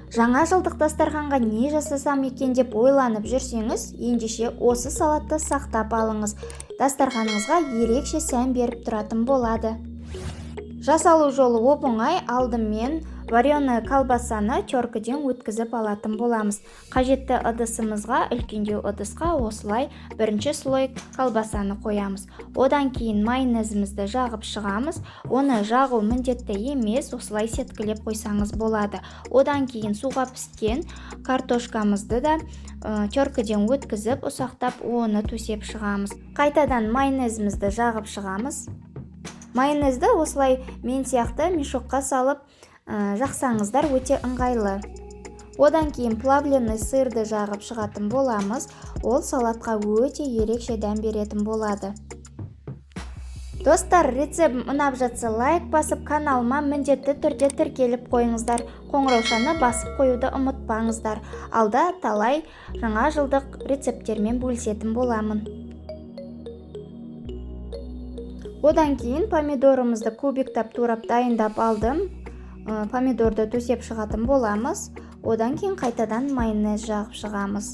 Жаңа жылдық дастарханға не жасасам екен деп ойланып жүрсеңіз, ендеше осы салатты сақтап алыңыз. Дастарханыңызға ерекше сән беріп тұратын болады. Жасалу жолы оп-оңай. Алдымен вареный колбасаны теркіден өткізіп алатын боламыз. Қажетті ыдысымызға, үлкендеу ыдысқа осылай бірінші слой колбасаны қоямыз. Одан кейін майонезімізді жағып шығамыз. Оны жағу міндетті емес, осылай сеткілеп қойсаңыз болады. Одан кейін суға піскен картошкамызды да теркіден өткізіп, ұсақтап оны төсеп шығамыз. Қайтадан майонезімізді жағып шығамыз. Майонезді осылай мен сияқты мешокқа салып жақсаңыздар өте ыңғайлы. Одан кейін плавленый сырды жағып шығатын боламыз. Ол салатқа өте ерекше дәм беретін болады. Достар, рецепт ұнап жатса лайк басып, каналыма міндетті түрде тіркеліп қойыңыздар. Қоңыраушаны басып қоюды ұмытпаңыздар. Алда талай жаңа жылдық рецепттермен бөлісетін боламын. Одан кейін помидорымызды кубиктап турап дайындап алдым. Помидорды төсеп шығатын боламыз. Одан кейін қайтадан майонез жағып шығамыз.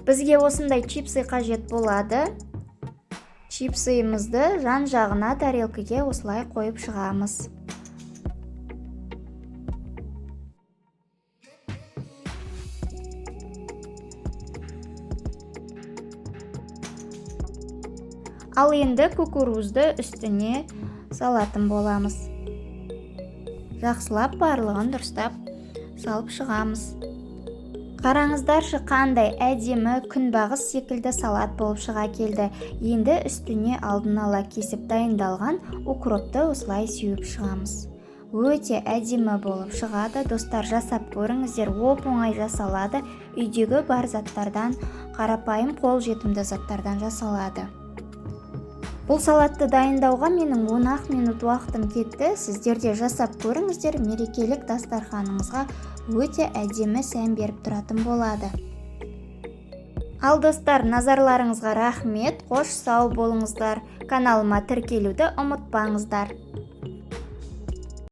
Бізге осындай чипсы қажет болады. Чипсымызды жан-жағына тарелкаге осылай қойып шығамыз. Ал енді кукурузды үстіне салатын боламыз. Жақсылап барлығын дұрыстап салып шығамыз. Қараңыздаршы, қандай әдемі күнбағыс секілді салат болып шыға келді. Енді үстіне алдын ала кесіп дайындалған укропты осылай сеуіп шығамыз. Өте әдемі болып шығады. Достар, жасап көріңіздер, оп-оңай жасалады. Үйдегі бар заттардан, қарапайым қол жетімді заттардан жасалады. Бұл салатты дайындауға менің 10 минут уақытым кетті. Сіздер де жасап көріңіздер, мерекелік дастарханыңызға өте әдемі сән беріп тұратын болады. Ал достар, назарларыңызға рахмет. Қош сау болыңыздар. Каналыма тіркелуді ұмытпаңыздар.